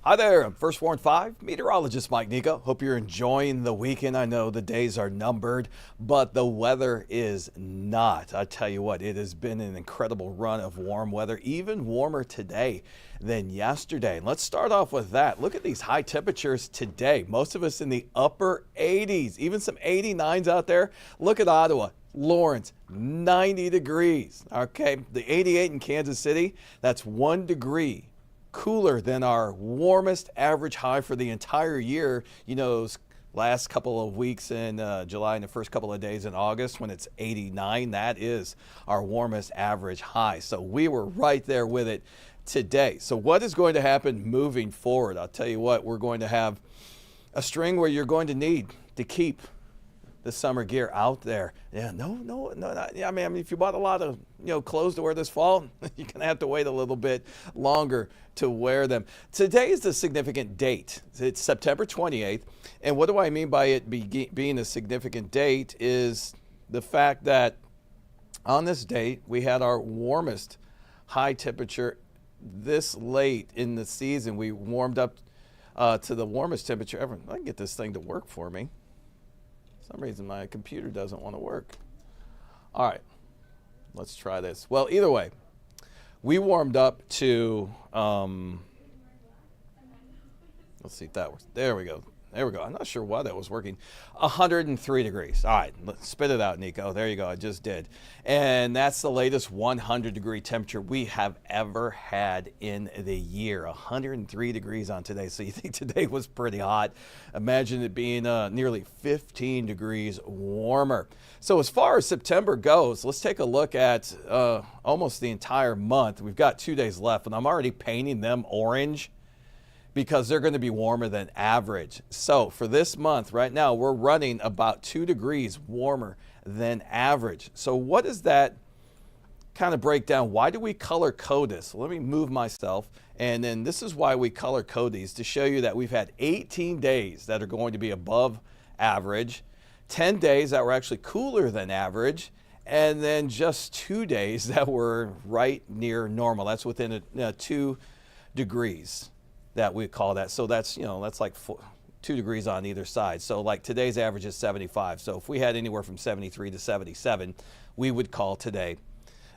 Hi there, I'm First Warn 5, Meteorologist Mike Nicco. Hope you're enjoying the weekend. I know the days are numbered, but the weather is not. I tell you what, it has been an incredible run of warm weather, even warmer today than yesterday. Let's start off with that. Look at these high temperatures today. Most of us in the upper 80s, even some 89s out there. Look at Ottawa. Lawrence, 90 degrees. Okay, the 88 in Kansas City, that's 1 degree cooler than our warmest average high for the entire year. You know, those last couple of weeks in July and the first couple of days in August when it's 89, that is our warmest average high. So we were right there with it today. So what is going to happen moving forward? I'll tell you what, we're going to have a string where you're going to need to keep the summer gear out there. Yeah, no. I mean, if you bought a lot of clothes to wear this fall, you're gonna have to wait a little bit longer to wear them. Today is a significant date. It's September 28th, and what do I mean by it being a significant date is the fact that on this date we had our warmest high temperature this late in the season. We warmed up to the warmest temperature ever. I can get this thing to work for me. For some reason my computer doesn't want to work. All right, let's try this. Well, either way, we warmed up to, let's see if that works. There we go. I'm not sure why that was working. 103 degrees. All right, let's spit it out, Nico. There you go. I just did. And that's the latest 100-degree temperature we have ever had in the year. 103 degrees on today. So you think today was pretty hot. Imagine it being nearly 15 degrees warmer. So as far as September goes, let's take a look at almost the entire month. We've got 2 days left, and I'm already painting them orange because they're going to be warmer than average. So for this month right now, we're running about 2 degrees warmer than average. So what does that kind of break down? Why do we color code this? Let me move myself. And then this is why we color code these, to show you that we've had 18 days that are going to be above average, 10 days that were actually cooler than average, and then just 2 days that were right near normal. That's within 2 degrees. That we call that. So that's, that's like 2 degrees on either side. So like today's average is 75. So if we had anywhere from 73 to 77, we would call today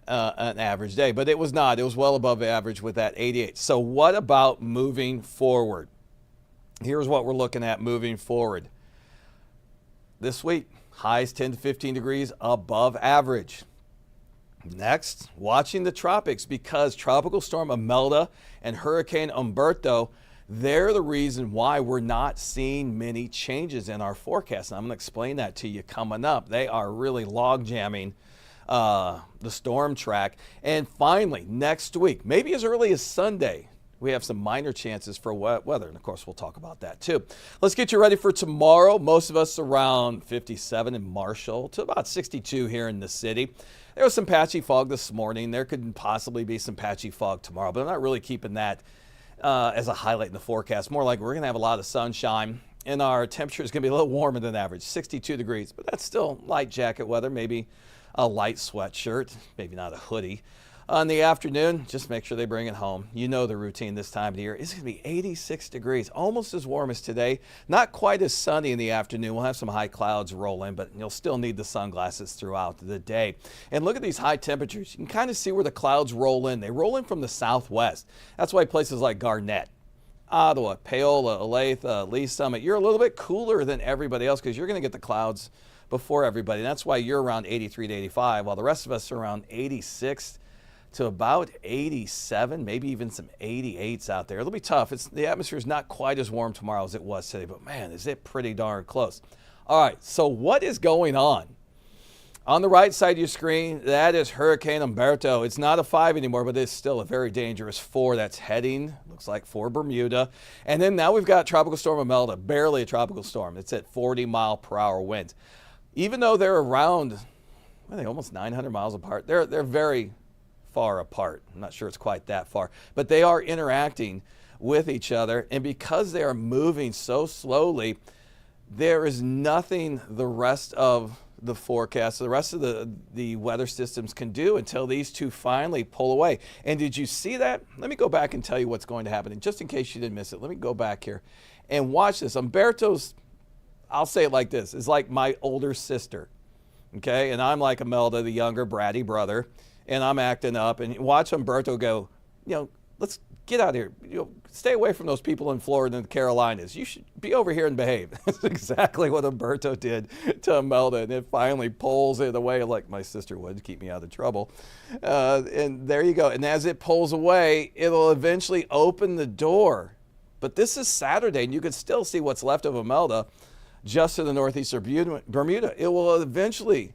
an average day. But it was not. It was well above average with that 88. So what about moving forward? Here's what we're looking at moving forward. This week, highs 10 to 15 degrees above average. Next, watching the tropics, because Tropical Storm Imelda and Hurricane Umberto, they're the reason why we're not seeing many changes in our forecast. And I'm going to explain that to you coming up. They are really log jamming the storm track. And finally, next week, maybe as early as Sunday, we have some minor chances for wet weather. And of course, we'll talk about that too. Let's get you ready for tomorrow. Most of us around 57 in Marshall to about 62 here in the city. There was some patchy fog this morning. There could possibly be some patchy fog tomorrow, but I'm not really keeping that as a highlight in the forecast. More like we're going to have a lot of sunshine, and our temperature is going to be a little warmer than average, 62 degrees, but that's still light jacket weather, maybe a light sweatshirt, maybe not a hoodie. In the afternoon, just make sure they bring it home. You know the routine this time of the year. It's going to be 86 degrees, almost as warm as today. Not quite as sunny in the afternoon. We'll have some high clouds roll in, but you'll still need the sunglasses throughout the day. And look at these high temperatures. You can kind of see where the clouds roll in. They roll in from the southwest. That's why places like Garnett, Ottawa, Paola, Olathe, Lee Summit, you're a little bit cooler than everybody else because you're going to get the clouds before everybody. And that's why you're around 83 to 85, while the rest of us are around 86 to about 87, maybe even some 88s out there. It'll be tough. The atmosphere is not quite as warm tomorrow as it was today, but man, is it pretty darn close. All right, so what is going on? On the right side of your screen, that is Hurricane Umberto. It's not a 5 anymore, but it's still a very dangerous 4 that's heading, looks like, for Bermuda. And then now we've got Tropical Storm Imelda, barely a tropical storm. It's at 40-mile-per-hour winds. Even though they're around, I think, almost 900 miles apart, they're very far apart. I'm not sure it's quite that far, but they are interacting with each other. And because they are moving so slowly, there is nothing the rest of the forecast, the rest of the weather systems can do until these two finally pull away. And did you see that? Let me go back and tell you what's going to happen. And just in case you didn't miss it, let me go back here and watch this. Umberto's, I'll say it like this, is like my older sister, okay? And I'm like Imelda, the younger bratty brother, and I'm acting up. And watch Umberto go, let's get out of here. Stay away from those people in Florida and the Carolinas. You should be over here and behave. That's exactly what Umberto did to Imelda, and it finally pulls it away like my sister would to keep me out of trouble. And there you go. And as it pulls away, it'll eventually open the door. But this is Saturday, and you can still see what's left of Imelda just to the northeast of Bermuda. It will eventually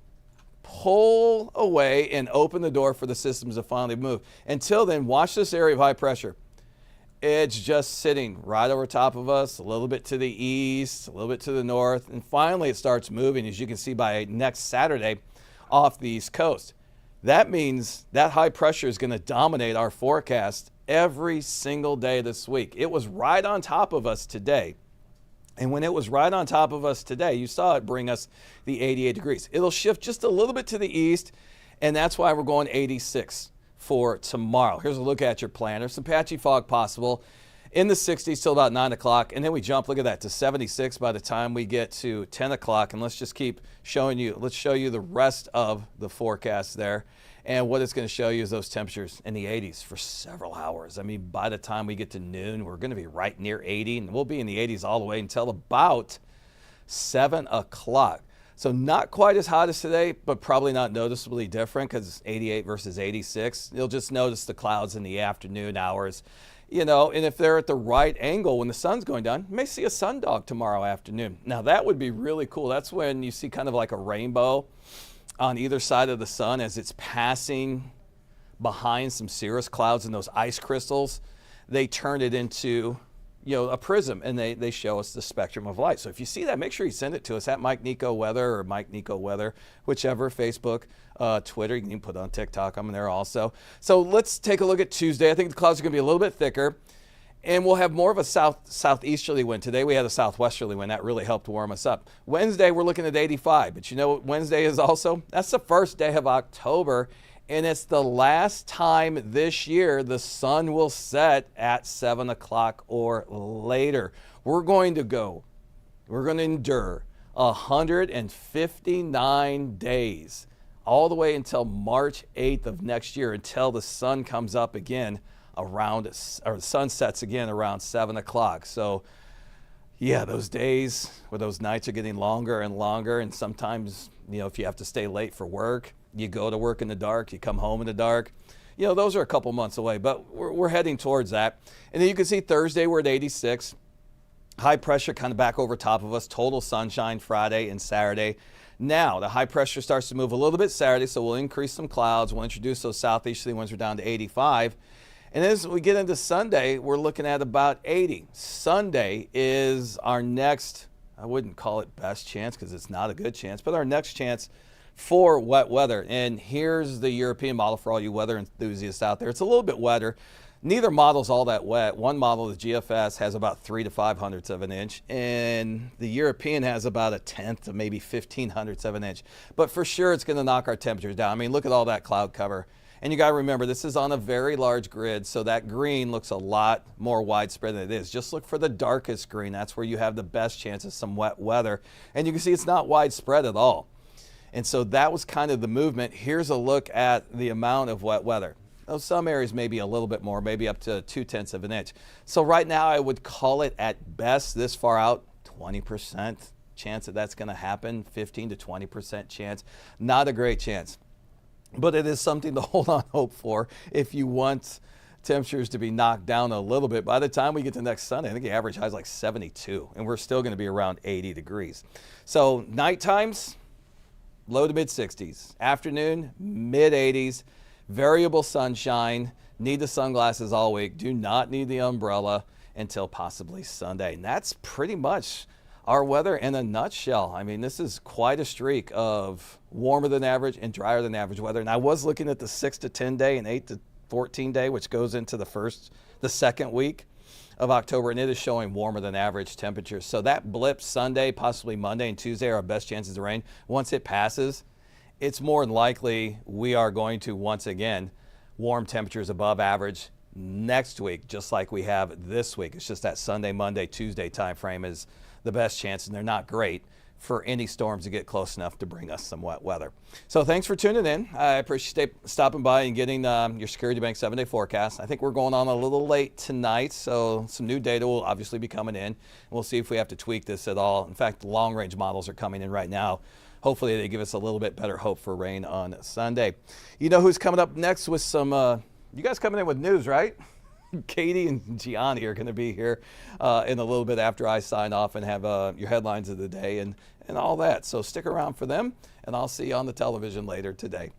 pull away and open the door for the systems to finally move. Until then, watch this area of high pressure. It's just sitting right over top of us, a little bit to the east, a little bit to the north, and finally it starts moving, as you can see, by next Saturday off the east coast. That means that high pressure is going to dominate our forecast every single day this week. It was right on top of us today. And when it was right on top of us today, you saw it bring us the 88 degrees. It'll shift just a little bit to the east, and that's why we're going 86 for tomorrow. Here's a look at your planner. Some patchy fog possible in the 60s till about 9 o'clock, and then we jump, look at that, to 76 by the time we get to 10 o'clock. And let's just keep showing you, let's show you the rest of the forecast there. And what it's going to show you is those temperatures in the 80s for several hours. I mean, by the time we get to noon, we're going to be right near 80, and we'll be in the 80s all the way until about 7 o'clock. So not quite as hot as today, but probably not noticeably different because it's 88 versus 86. You'll just notice the clouds in the afternoon hours, and if they're at the right angle when the sun's going down, you may see a sundog tomorrow afternoon. Now, that would be really cool. That's when you see kind of like a rainbow on either side of the sun as it's passing behind some cirrus clouds and those ice crystals. They turn it into a prism, and they show us the spectrum of light. So if you see that, make sure you send it to us at Mike Nicco Weather or Mike Nicco Weather, whichever, Facebook, Twitter. You can put on TikTok. I'm there also. So let's take a look at Tuesday. I think the clouds are going to be a little bit thicker, and we'll have more of a southeasterly wind. Today we had a southwesterly wind. That really helped warm us up. Wednesday we're looking at 85, but you know what Wednesday is also? That's the first day of October, and it's the last time this year the sun will set at 7 o'clock or later. We're going to endure 159 days, all the way until March 8th of next year, until the sun comes up again the sun sets again around 7 o'clock. So yeah, those days where those nights are getting longer and longer, and sometimes, if you have to stay late for work, you go to work in the dark, you come home in the dark, those are a couple months away, but we're heading towards that. And then you can see Thursday we're at 86. High pressure kind of back over top of us, total sunshine Friday and Saturday. Now, the high pressure starts to move a little bit Saturday, so we'll increase some clouds. We'll introduce those southeasterly winds. We're down to 85. And as we get into Sunday, we're looking at about 80. Sunday is our next, I wouldn't call it best chance because it's not a good chance, but our next chance for wet weather. And here's the European model for all you weather enthusiasts out there. It's a little bit wetter. Neither model's all that wet. One model, the GFS, has about 3 to 500ths of an inch, and the European has about 1/10 to maybe 1500ths of an inch. But for sure, it's going to knock our temperatures down. I mean, look at all that cloud cover. And you got to remember, this is on a very large grid, so that green looks a lot more widespread than it is. Just look for the darkest green. That's where you have the best chance of some wet weather. And you can see it's not widespread at all. And so that was kind of the movement. Here's a look at the amount of wet weather. Now, some areas maybe a little bit more, maybe up to 2/10 of an inch. So right now I would call it at best this far out 20% chance that that's going to happen, 15 to 20% chance. Not a great chance. But it is something to hold on hope for if you want temperatures to be knocked down a little bit. By the time we get to next Sunday, I think the average high is like 72, and we're still going to be around 80 degrees. So night times, low to mid 60s. Afternoon, mid 80s. Variable sunshine. Need the sunglasses all week. Do not need the umbrella until possibly Sunday. And that's pretty much our weather in a nutshell. I mean, this is quite a streak of warmer than average and drier than average weather. And I was looking at the 6 to 10 day and 8 to 14 day, which goes into the second week of October, and it is showing warmer than average temperatures. So that blip Sunday, possibly Monday and Tuesday are our best chances of rain. Once it passes, it's more than likely we are going to once again warm temperatures above average next week, just like we have this week. It's just that Sunday, Monday, Tuesday time frame is the best chance, and they're not great for any storms to get close enough to bring us some wet weather. So thanks for tuning in. I appreciate stopping by and getting your Security Bank 7-day forecast. I think we're going on a little late tonight, so some new data will obviously be coming in. We'll see if we have to tweak this at all. In fact, long-range models are coming in right now. Hopefully they give us a little bit better hope for rain on Sunday. You know who's coming up next with some, you guys coming in with news, right? Katie and Gianni are going to be here in a little bit after I sign off and have your headlines of the day and all that. So stick around for them, and I'll see you on the television later today.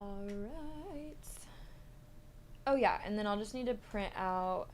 All right. Oh yeah, and then I'll just need to print out